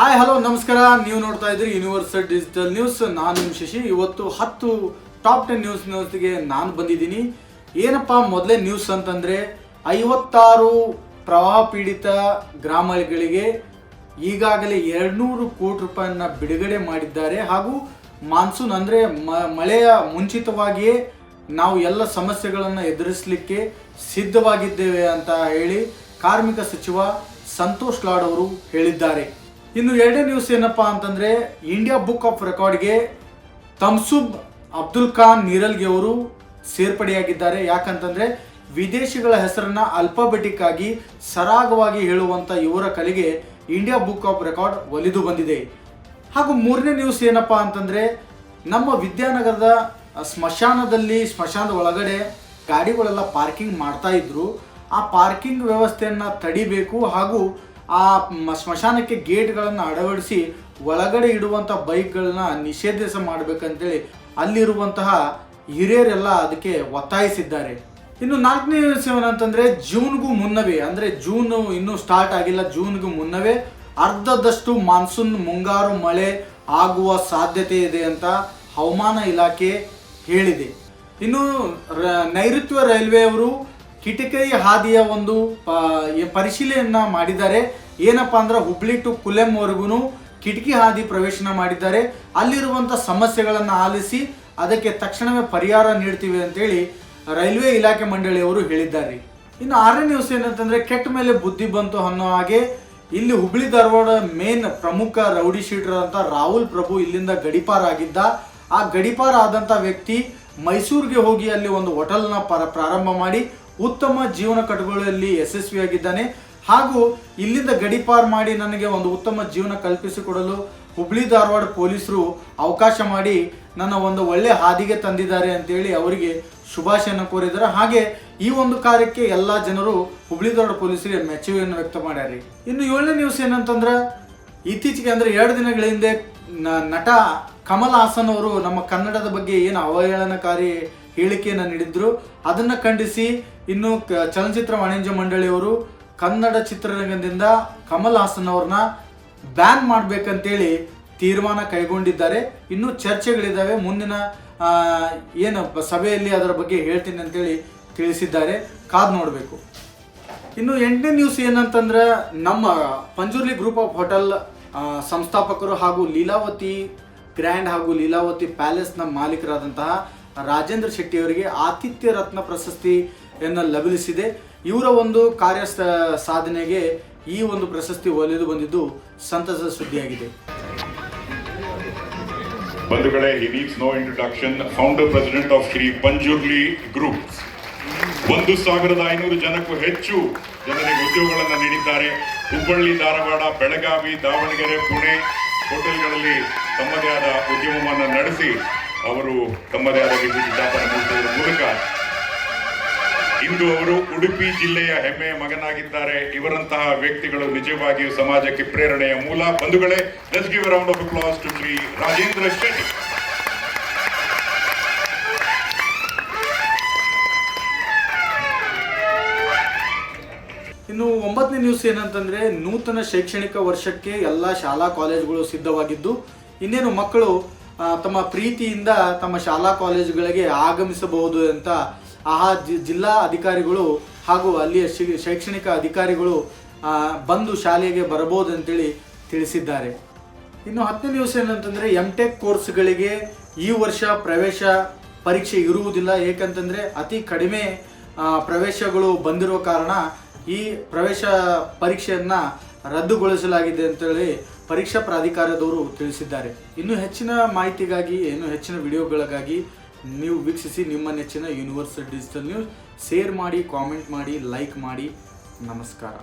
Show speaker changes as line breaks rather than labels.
Hi hello ನಮಸ್ಕಾರ. ನೀವು ನೋಡ್ತಾ ಇದ್ದೀರಿ ಯೂನಿವರ್ಸಲ್ ಡಿಜಿಟಲ್ ನ್ಯೂಸ್. ನಾನು ನಿಮ್ಮ ಶಶಿ. ಇವತ್ತು 10 ಟಾಪ್ 10 ನ್ಯೂಸ್ಗೆ ನಾನು ಬಂದಿದ್ದೀನಿ. ಏನಪ್ಪ ಮೊದಲೇ ನ್ಯೂಸ್ ಅಂತಂದರೆ 56 ಪ್ರವಾಹ ಪೀಡಿತ ಗ್ರಾಮಗಳಿಗೆ ಈಗಾಗಲೇ 200 ಕೋಟಿ ರೂಪಾಯಿಯನ್ನು ಬಿಡುಗಡೆ ಮಾಡಿದ್ದಾರೆ. ಹಾಗೂ ಮಾನ್ಸೂನ್ ಅಂದರೆ ಮಳೆಯ ಮುಂಚಿತವಾಗಿಯೇ ನಾವು ಎಲ್ಲ ಸಮಸ್ಯೆಗಳನ್ನು ಎದುರಿಸಲಿಕ್ಕೆ ಸಿದ್ಧವಾಗಿದ್ದೇವೆ ಅಂತ ಹೇಳಿ ಕಾರ್ಮಿಕ ಸಚಿವ ಸಂತೋಷ್ ಲಾಡ್ ಅವರು ಹೇಳಿದ್ದಾರೆ. ಇನ್ನು ಎರಡನೇ ನ್ಯೂಸ್ ಏನಪ್ಪಾ ಅಂತಂದ್ರೆ, ಇಂಡಿಯಾ ಬುಕ್ ಆಫ್ ರೆಕಾರ್ಡ್ಗೆ ತಮ್ಸುಬ್ ಅಬ್ದುಲ್ ಖಾನ್ ನೀರಲ್ಗಿ ಅವರು ಸೇರ್ಪಡೆಯಾಗಿದ್ದಾರೆ. ಯಾಕಂತಂದ್ರೆ ವಿದೇಶಿಗಳ ಹೆಸರನ್ನ ಅಲ್ಫಾಬೆಟಿಕ್ ಆಗಿ ಸರಾಗವಾಗಿ ಹೇಳುವಂತ ಇವರ ಕಲೆಗೆ ಇಂಡಿಯಾ ಬುಕ್ ಆಫ್ ರೆಕಾರ್ಡ್ ಒಲಿದು ಬಂದಿದೆ. ಹಾಗೂ ಮೂರನೇ ನ್ಯೂಸ್ ಏನಪ್ಪಾ ಅಂತಂದ್ರೆ, ನಮ್ಮ ವಿದ್ಯಾನಗರದ ಸ್ಮಶಾನದ ಒಳಗಡೆ ಗಾಡಿಗಳೆಲ್ಲ ಪಾರ್ಕಿಂಗ್ ಮಾಡ್ತಾ ಇದ್ರು. ಆ ಪಾರ್ಕಿಂಗ್ ವ್ಯವಸ್ಥೆಯನ್ನು ತಡಿಬೇಕು ಹಾಗೂ ಆ ಸ್ಮಶಾನಕ್ಕೆ ಗೇಟ್ಗಳನ್ನು ಅಳವಡಿಸಿ ಒಳಗಡೆ ಇಡುವಂಥ ಬೈಕ್ಗಳನ್ನ ನಿಷೇಧಿಸ ಮಾಡಬೇಕಂತೇಳಿ ಅಲ್ಲಿರುವಂತಹ ಹಿರಿಯರೆಲ್ಲ ಅದಕ್ಕೆ ಒತ್ತಾಯಿಸಿದ್ದಾರೆ. ಇನ್ನು ನಾಲ್ಕನೇ ನ್ಯೂಸ್ ಏನಂತಂದರೆ, ಜೂನ್ಗೂ ಮುನ್ನವೇ ಅಂದರೆ ಜೂನ್ ಇನ್ನೂ ಸ್ಟಾರ್ಟ್ ಆಗಿಲ್ಲ, ಜೂನ್ಗೂ ಮುನ್ನವೇ ಅರ್ಧದಷ್ಟು ಮಾನ್ಸೂನ್ ಮುಂಗಾರು ಮಳೆ ಆಗುವ ಸಾಧ್ಯತೆ ಇದೆ ಅಂತ ಹವಾಮಾನ ಇಲಾಖೆ ಹೇಳಿದೆ. ಇನ್ನು ನೈಋತ್ಯ ರೈಲ್ವೆ ಅವರು ಕಿಟಕಿ ಹಾದಿಯ ಒಂದು ಪರಿಶೀಲನೆಯನ್ನ ಮಾಡಿದ್ದಾರೆ. ಏನಪ್ಪಾ ಅಂದ್ರೆ ಹುಬ್ಳಿ ಟು ಕುಲೆಂವರೆಗೂ ಕಿಟಕಿ ಹಾದಿ ಪ್ರವೇಶನ ಮಾಡಿದ್ದಾರೆ. ಅಲ್ಲಿರುವಂಥ ಸಮಸ್ಯೆಗಳನ್ನು ಆಲಿಸಿ ಅದಕ್ಕೆ ತಕ್ಷಣವೇ ಪರಿಹಾರ ನೀಡ್ತೀವಿ ಅಂತೇಳಿ ರೈಲ್ವೆ ಇಲಾಖೆ ಮಂಡಳಿಯವರು ಹೇಳಿದ್ದಾರೆ. ಇನ್ನು ಆರನೇ ನ್ಯೂಸ್ ಏನಂತಂದ್ರೆ, ಕೆಟ್ಟ ಮೇಲೆ ಬುದ್ಧಿ ಬಂತು ಅನ್ನೋ ಹಾಗೆ ಇಲ್ಲಿ ಹುಬ್ಳಿ ಧಾರವಾಡ ಮೇನ್ ಪ್ರಮುಖ ರೌಡಿ ಶೀಟರ್ ಅಂತ ರಾಹುಲ್ ಪ್ರಭು ಇಲ್ಲಿಂದ ಗಡಿಪಾರ ಆಗಿದ್ದ. ಆ ಗಡಿಪಾರ ಆದಂಥ ವ್ಯಕ್ತಿ ಮೈಸೂರಿಗೆ ಹೋಗಿ ಅಲ್ಲಿ ಒಂದು ಹೋಟೆಲ್ನ ಪ್ರಾರಂಭ ಮಾಡಿ ಉತ್ತಮ ಜೀವನ ಕಟ್ಟುಕೊಳ್ಳುವಲ್ಲಿ ಯಶಸ್ವಿಯಾಗಿದ್ದಾನೆ. ಹಾಗೂ ಇಲ್ಲಿಂದ ಗಡಿಪಾರು ಮಾಡಿ ನನಗೆ ಒಂದು ಉತ್ತಮ ಜೀವನ ಕಲ್ಪಿಸಿಕೊಡಲು ಹುಬ್ಳಿ ಧಾರವಾಡ ಪೊಲೀಸರು ಅವಕಾಶ ಮಾಡಿ ನನ್ನ ಒಂದು ಒಳ್ಳೆ ಹಾದಿಗೆ ತಂದಿದ್ದಾರೆ ಅಂತೇಳಿ ಅವರಿಗೆ ಶುಭಾಶಯನ ಕೋರಿದ್ದಾರೆ. ಹಾಗೆ ಈ ಒಂದು ಕಾರ್ಯಕ್ಕೆ ಎಲ್ಲ ಜನರು ಹುಬ್ಳಿ ಧಾರವಾಡ ಪೊಲೀಸರಿಗೆ ಮೆಚ್ಚುಗೆಯನ್ನು ವ್ಯಕ್ತ ಮಾಡ್ಯಾರ. ಇನ್ನು ಏಳನೇ ನ್ಯೂಸ್ ಏನಂತಂದ್ರೆ, ಇತ್ತೀಚೆಗೆ ಅಂದರೆ 2 ದಿನಗಳ ಹಿಂದೆ ನಟ ಕಮಲ್ ಹಾಸನ್ ಅವರು ನಮ್ಮ ಕನ್ನಡದ ಬಗ್ಗೆ ಏನು ಅವಹೇಳನಕಾರಿ ಹೇಳಿಕೆಯನ್ನು ನೀಡಿದ್ರು. ಅದನ್ನು ಖಂಡಿಸಿ ಇನ್ನು ಚಲನಚಿತ್ರ ವಾಣಿಜ್ಯ ಮಂಡಳಿಯವರು ಕನ್ನಡ ಚಿತ್ರರಂಗದಿಂದ ಕಮಲ್ ಹಾಸನ್ ಅವ್ರನ್ನ ಬ್ಯಾನ್ ಮಾಡಬೇಕಂತೇಳಿ ತೀರ್ಮಾನ ಕೈಗೊಂಡಿದ್ದಾರೆ. ಇನ್ನು ಚರ್ಚೆಗಳಿದ್ದಾವೆ, ಮುಂದಿನ ಏನು ಸಭೆಯಲ್ಲಿ ಅದರ ಬಗ್ಗೆ ಹೇಳ್ತೀನಿ ಅಂತೇಳಿ ತಿಳಿಸಿದ್ದಾರೆ. ಕಾದು ನೋಡಬೇಕು. ಇನ್ನು 8ನೇ ನ್ಯೂಸ್ ಏನಂತಂದ್ರೆ, ನಮ್ಮ ಪಂಜುರ್ಲಿ ಗ್ರೂಪ್ ಆಫ್ ಹೋಟೆಲ್ ಸಂಸ್ಥಾಪಕರು ಹಾಗೂ ಲೀಲಾವತಿ ಗ್ರ್ಯಾಂಡ್ ಹಾಗೂ ಲೀಲಾವತಿ ಪ್ಯಾಲೇಸ್ನ ಮಾಲೀಕರಾದಂತಹ ರಾಜೇಂದ್ರ ಶೆಟ್ಟಿ ಅವರಿಗೆ ಆತಿಥ್ಯ ರತ್ನ ಪ್ರಶಸ್ತಿಯನ್ನು ಲಭಿಸಿದೆ. ಇವರ ಒಂದು ಕಾರ್ಯ ಸಾಧನೆಗೆ ಈ ಒಂದು ಪ್ರಶಸ್ತಿ ಒಲಿದು ಬಂದಿದ್ದು ಸಂತಸದ ಸುದ್ದಿಯಾಗಿದೆ.
ಬಂಧುಗಳೇ, he needs no introduction. Founder president of Shri Panjurli Group. 1500 ಜನಕ್ಕೂ ಹೆಚ್ಚು ಜನರಿಗೆ ಉದ್ಯೋಗಗಳನ್ನು ನೀಡಿದ್ದಾರೆ. ಹುಬ್ಬಳ್ಳಿ, ಧಾರವಾಡ, ಬೆಳಗಾವಿ, ದಾವಣಗೆರೆ, ಪುಣೆ ಹೋಟೆಲ್ಗಳಲ್ಲಿ ತಮ್ಮದೇ ಆದ ಉದ್ಯಮವನ್ನು ನಡೆಸಿ ಅವರು ತಮ್ಮದೇ ಆದ ವಿದ್ಯಾಪನ ಮೂಡಿಸುವುದರ ಮೂಲಕ ಇಂದು ಅವರು ಉಡುಪಿ ಜಿಲ್ಲೆಯ ಹೆಮ್ಮೆಯ ಮಗನಾಗಿದ್ದಾರೆ. ಇವರಂತಹ ವ್ಯಕ್ತಿಗಳು ನಿಜವಾಗಿಯೂ ಸಮಾಜಕ್ಕೆ ಪ್ರೇರಣೆಯ ಮೂಲ. ಬಂಧುಗಳೇ, let's give a round of applause to Shri Rajendra Shetty.
ಇನ್ನು 9ನೇ ನ್ಯೂಸ್ ಏನಂತಂದ್ರೆ, ನೂತನ ಶೈಕ್ಷಣಿಕ ವರ್ಷಕ್ಕೆ ಎಲ್ಲ ಶಾಲಾ ಕಾಲೇಜುಗಳು ಸಿದ್ಧವಾಗಿದ್ದು ಇನ್ನೇನು ಮಕ್ಕಳು ತಮ್ಮ ಪ್ರೀತಿಯಿಂದ ತಮ್ಮ ಶಾಲಾ ಕಾಲೇಜುಗಳಿಗೆ ಆಗಮಿಸಬಹುದು ಅಂತ ಜಿಲ್ಲಾ ಅಧಿಕಾರಿಗಳು ಹಾಗೂ ಅಲ್ಲಿಯ ಶೈಕ್ಷಣಿಕ ಅಧಿಕಾರಿಗಳು ಬಂದು ಶಾಲೆಗೆ ಬರಬಹುದು ಅಂತೇಳಿ ತಿಳಿಸಿದ್ದಾರೆ. ಇನ್ನು 10ನೇ ನ್ಯೂಸ್ ಏನಂತಂದರೆ, MTech ಕೋರ್ಸ್ಗಳಿಗೆ ಈ ವರ್ಷ ಪ್ರವೇಶ ಪರೀಕ್ಷೆ ಇರುವುದಿಲ್ಲ. ಏಕೆಂತಂದರೆ ಅತಿ ಕಡಿಮೆ ಪ್ರವೇಶಗಳು ಬಂದಿರುವ ಕಾರಣ ಈ ಪ್ರವೇಶ ಪರೀಕ್ಷೆಯನ್ನು ರದ್ದುಗೊಳಿಸಲಾಗಿದೆ ಅಂತೇಳಿ ಪರೀಕ್ಷಾ ಪ್ರಾಧಿಕಾರದವರು ತಿಳಿಸಿದ್ದಾರೆ. ಇನ್ನೂ ಹೆಚ್ಚಿನ ಮಾಹಿತಿಗಾಗಿ, ಇನ್ನೂ ಹೆಚ್ಚಿನ ವಿಡಿಯೋಗಳಿಗಾಗಿ ನೀವು ವೀಕ್ಷಿಸಿ ನಿಮ್ಮ ನೆಚ್ಚಿನ ಯೂನಿವರ್ಸಲ್ ಡಿಜಿಟಲ್ ನ್ಯೂಸ್. ಶೇರ್ ಮಾಡಿ, ಕಾಮೆಂಟ್ ಮಾಡಿ, ಲೈಕ್ ಮಾಡಿ. ನಮಸ್ಕಾರ.